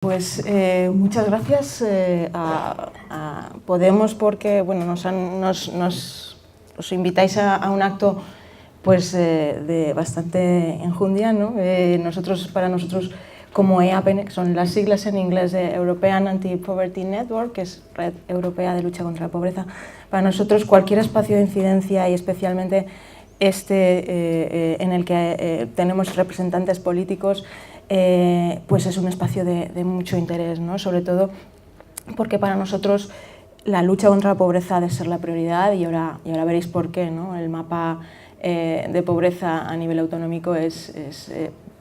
Pues muchas gracias a Podemos porque bueno, os invitáis a un acto pues, de bastante enjundia, ¿no? Para nosotros como EAPN, que son las siglas en inglés de European Anti-Poverty Network, que es Red Europea de Lucha contra la Pobreza, para nosotros cualquier espacio de incidencia y especialmente en el que tenemos representantes políticos, pues es un espacio de mucho interés, ¿no? Sobre todo porque para nosotros la lucha contra la pobreza ha de ser la prioridad y ahora veréis por qué, ¿no? El mapa de pobreza a nivel autonómico es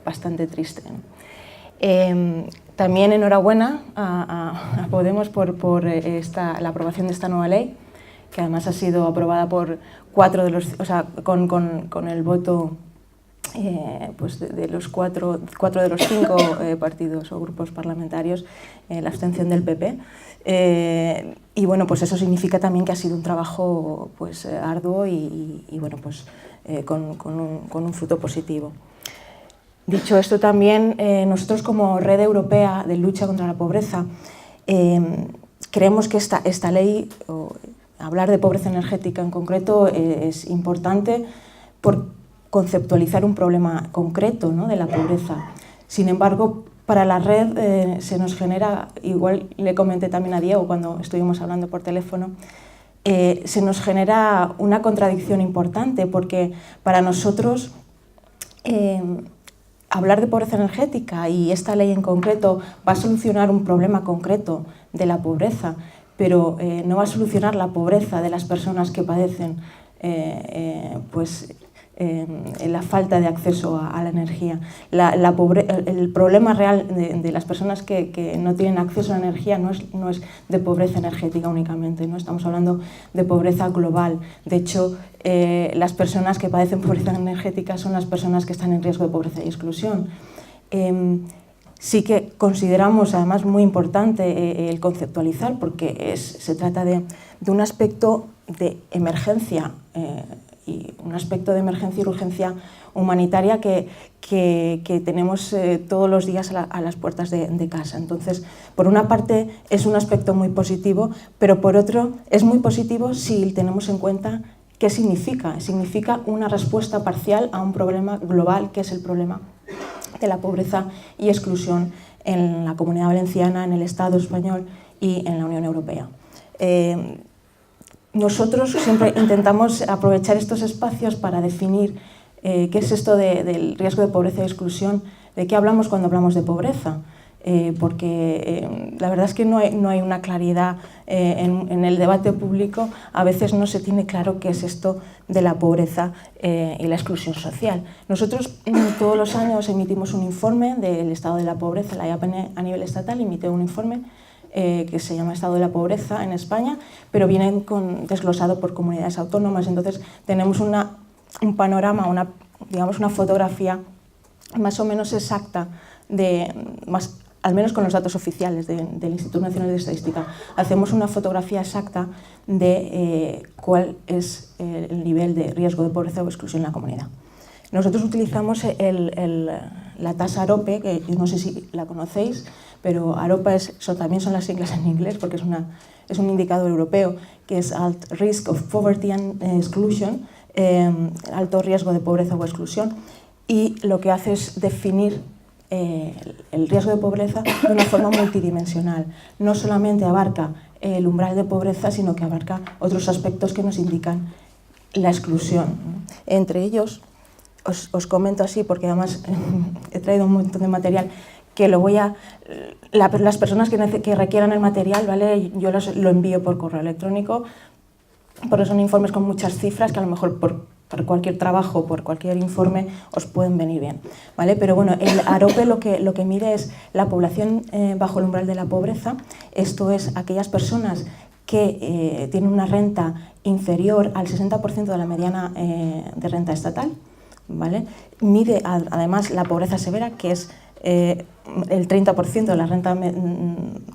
bastante triste, ¿no? También enhorabuena a Podemos por la aprobación de esta nueva ley, que además ha sido aprobada por con el voto pues de los cuatro de los 5 partidos o grupos parlamentarios, la abstención del PP. Y bueno, pues eso significa también que ha sido un trabajo pues, arduo y bueno, pues, con un fruto positivo. Dicho esto, también nosotros como Red Europea de Lucha contra la Pobreza creemos que esta ley, hablar de pobreza energética en concreto, es importante por conceptualizar un problema concreto, ¿no?, de la pobreza. Sin embargo, para la red se nos genera, igual le comenté también a Diego cuando estuvimos hablando por teléfono, se nos genera una contradicción importante porque para nosotros hablar de pobreza energética y esta ley en concreto va a solucionar un problema concreto de la pobreza, pero no va a solucionar la pobreza de las personas que padecen la falta de acceso a la energía. El problema real de las personas que no tienen acceso a la energía no es de pobreza energética únicamente, ¿no? Estamos hablando de pobreza global. De hecho, las personas que padecen pobreza energética son las personas que están en riesgo de pobreza y exclusión. Sí que consideramos, además, muy importante el conceptualizar, porque se trata de un aspecto de emergencia y un aspecto de emergencia y urgencia humanitaria que tenemos todos los días a las puertas de casa. Entonces, por una parte es un aspecto muy positivo, pero por otro es muy positivo si tenemos en cuenta qué significa. Significa una respuesta parcial a un problema global, que es el problema de la pobreza y exclusión en la Comunidad Valenciana, en el Estado español y en la Unión Europea. Nosotros siempre intentamos aprovechar estos espacios para definir qué es esto del riesgo de pobreza y exclusión, de qué hablamos cuando hablamos de pobreza, porque la verdad es que no hay una claridad en el debate público. A veces no se tiene claro qué es esto de la pobreza y la exclusión social. Nosotros todos los años emitimos un informe del estado de la pobreza. La EAPN a nivel estatal emite un informe que se llama Estado de la Pobreza en España, pero viene desglosado por comunidades autónomas. Entonces tenemos un panorama, una fotografía más o menos exacta, al menos con los datos oficiales del Instituto Nacional de Estadística. Hacemos una fotografía exacta de cuál es el nivel de riesgo de pobreza o exclusión en la comunidad. Nosotros utilizamos la tasa AROPE, que no sé si la conocéis, pero AROPE también son las siglas en inglés porque es un indicador europeo que es Alt Risk of Poverty and Exclusion, alto riesgo de pobreza o exclusión, y lo que hace es definir el riesgo de pobreza de una forma multidimensional. No solamente abarca el umbral de pobreza, sino que abarca otros aspectos que nos indican la exclusión, ¿no? Entre ellos, os comento así porque además he traído un montón de material que las personas que requieran el material, ¿vale?, yo lo envío por correo electrónico, porque son informes con muchas cifras que a lo mejor por cualquier trabajo, por cualquier informe, os pueden venir bien, ¿vale? Pero bueno, el AROPE lo que mide es la población bajo el umbral de la pobreza. Esto es aquellas personas que tienen una renta inferior al 60% de la mediana de renta estatal, ¿vale? Mide además la pobreza severa, que es el 30% de la renta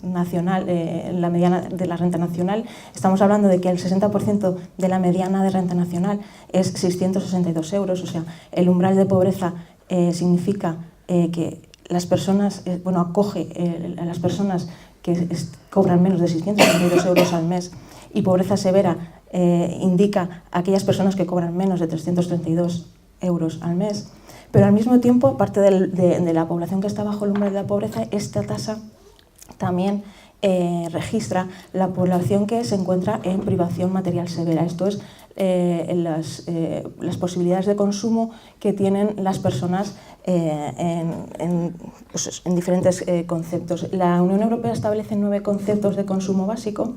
nacional, la mediana de la renta nacional. Estamos hablando de que el 60% de la mediana de renta nacional es 662 euros, o sea, el umbral de pobreza significa que las personas, acoge a las personas que cobran menos de 632 euros al mes, y pobreza severa indica a aquellas personas que cobran menos de 332 euros al mes, pero al mismo tiempo, aparte de la población que está bajo el umbral de la pobreza, esta tasa también registra la población que se encuentra en privación material severa. Esto es las posibilidades de consumo que tienen las personas en diferentes conceptos. La Unión Europea establece 9 conceptos de consumo básico,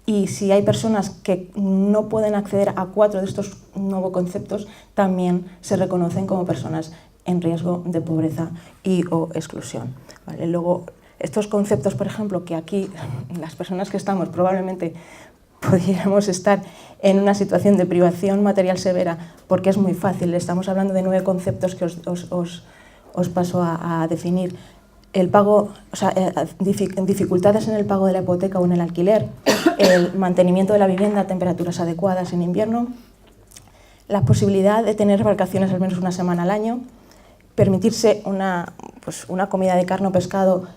y si hay personas que no pueden acceder a 4 de estos 9 conceptos, también se reconocen como personas en riesgo de pobreza y o exclusión. ¿Vale? Luego, estos conceptos, por ejemplo, que aquí las personas que estamos probablemente pudiéramos estar en una situación de privación material severa, porque es muy fácil, estamos hablando de 9 conceptos que os paso a definir. El pago, dificultades en el pago de la hipoteca o en el alquiler, el mantenimiento de la vivienda a temperaturas adecuadas en invierno, la posibilidad de tener vacaciones al menos una semana al año, permitirse una comida de carne o pescado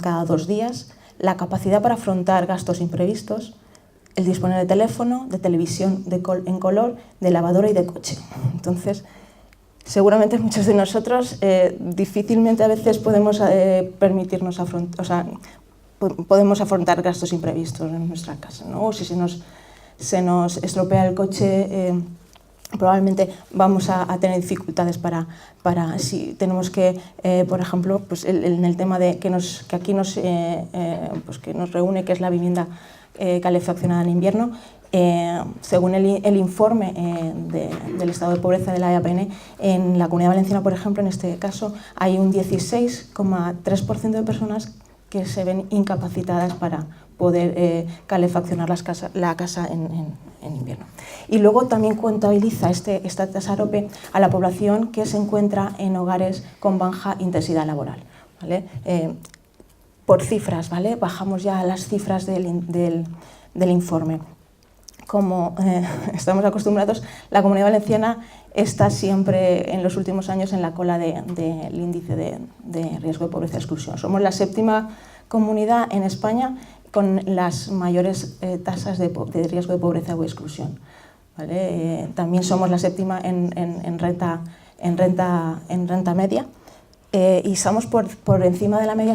cada 2 días, la capacidad para afrontar gastos imprevistos, el disponer de teléfono, de televisión en color, de lavadora y de coche. Entonces, seguramente muchos de nosotros difícilmente a veces podemos permitirnos podemos afrontar gastos imprevistos en nuestra casa, ¿no? O si se nos estropea el coche, probablemente vamos a tener dificultades para si tenemos que, por ejemplo, pues en el tema de que aquí nos reúne, que es la vivienda calefaccionada en invierno. Según el informe del estado de pobreza de la EAPN, en la Comunidad Valenciana, por ejemplo, en este caso, hay un 16,3% de personas que se ven incapacitadas para poder calefaccionar la casa en invierno. Y luego también contabiliza esta tasa AROPE a la población que se encuentra en hogares con baja intensidad laboral, ¿vale? Por cifras, ¿vale? Bajamos ya a las cifras del informe. Como estamos acostumbrados, la Comunidad Valenciana está siempre en los últimos años en la cola del índice de riesgo de pobreza y exclusión. Somos la 7ª comunidad en España con las mayores tasas de riesgo de pobreza o exclusión, ¿vale? También somos la 7ª en renta media, y estamos por encima de la media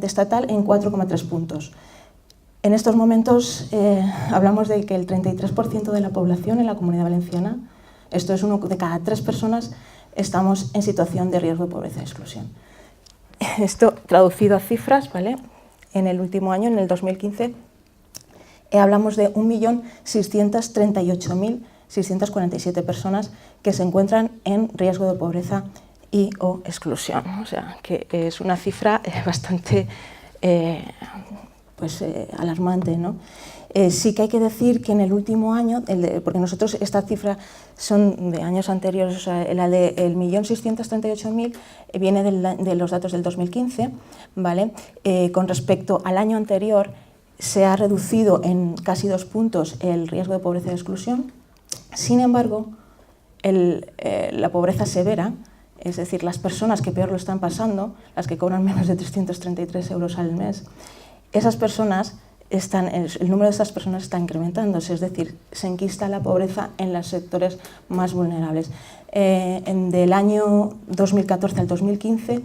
estatal en 4,3 puntos. En estos momentos hablamos de que el 33% de la población en la Comunidad Valenciana, esto es 1 de cada 3 personas, estamos en situación de riesgo de pobreza y exclusión. Esto traducido a cifras, ¿vale? En el último año, en el 2015, hablamos de 1.638.647 personas que se encuentran en riesgo de pobreza y o exclusión. O sea, que es una cifra bastante alarmante, ¿no? Sí que hay que decir que en el último año, porque nosotros esta cifra son de años anteriores, o sea, la de 1.638.000 viene de los datos del 2015, ¿vale? Con respecto al año anterior se ha reducido en casi 2 puntos el riesgo de pobreza y exclusión. Sin embargo, la pobreza severa, es decir, las personas que peor lo están pasando, las que cobran menos de 333 euros al mes, esas personas el número de estas personas está incrementándose, es decir, se enquista la pobreza en los sectores más vulnerables. Del año 2014 al 2015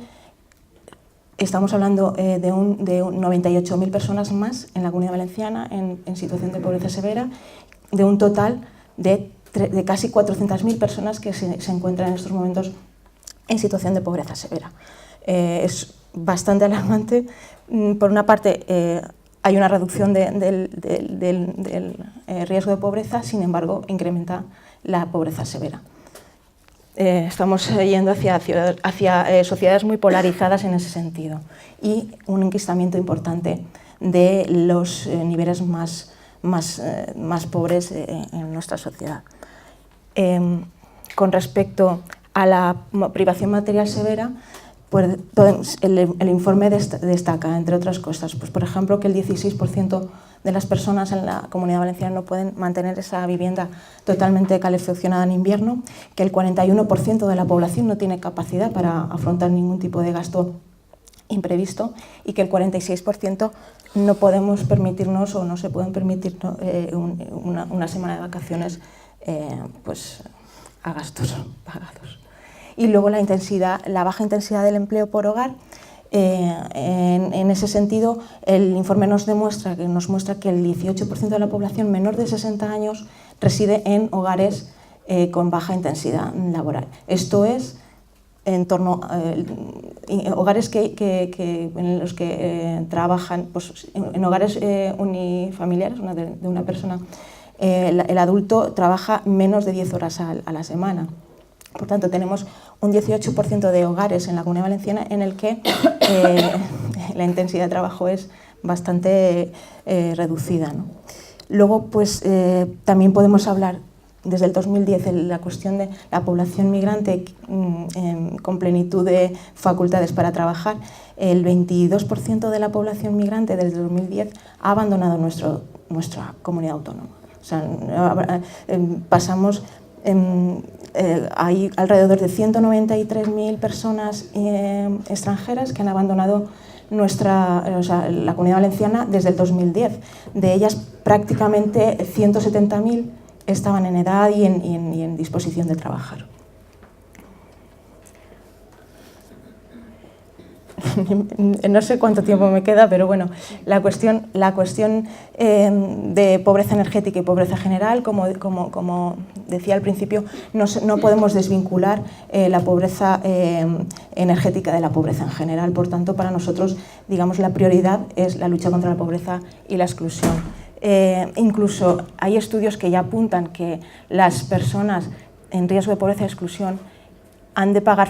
estamos hablando de 98.000 personas más en la Comunidad Valenciana en situación de pobreza severa, de un total de casi 400.000 personas que se encuentran en estos momentos en situación de pobreza severa. Es bastante alarmante. Por una parte, hay una reducción del riesgo de pobreza, sin embargo, incrementa la pobreza severa. Estamos yendo hacia sociedades muy polarizadas en ese sentido y un enquistamiento importante de los niveles más pobres en nuestra sociedad. Con respecto a la privación material severa, Pues el informe destaca, entre otras cosas, pues por ejemplo, que el 16% de las personas en la Comunidad Valenciana no pueden mantener esa vivienda totalmente calefaccionada en invierno, que el 41% de la población no tiene capacidad para afrontar ningún tipo de gasto imprevisto y que el 46% no podemos permitirnos o no se pueden permitir una semana de vacaciones pues, a gastos pagados. Y luego la baja intensidad del empleo por hogar. En ese sentido, el informe nos muestra que el 18% de la población menor de 60 años reside en hogares con baja intensidad laboral. Esto es en torno a hogares en los que trabajan, pues, en hogares unifamiliares, de una persona, el adulto trabaja menos de 10 horas a la semana. Por tanto, tenemos un 18% de hogares en la Comunidad Valenciana en el que la intensidad de trabajo es bastante reducida, ¿no? Luego, pues, también podemos hablar, desde el 2010, la cuestión de la población migrante con plenitud de facultades para trabajar. El 22% de la población migrante desde el 2010 ha abandonado nuestra comunidad autónoma. O sea, pasamos... hay alrededor de 193.000 personas extranjeras que han abandonado la Comunidad Valenciana desde el 2010. De ellas, prácticamente 170.000 estaban en edad y en disposición de trabajar. No sé cuánto tiempo me queda, pero bueno, la cuestión de pobreza energética y pobreza general, como decía al principio, no podemos desvincular la pobreza energética de la pobreza en general. Por tanto, para nosotros, digamos, la prioridad es la lucha contra la pobreza y la exclusión. Incluso hay estudios que ya apuntan que las personas en riesgo de pobreza y exclusión han de pagar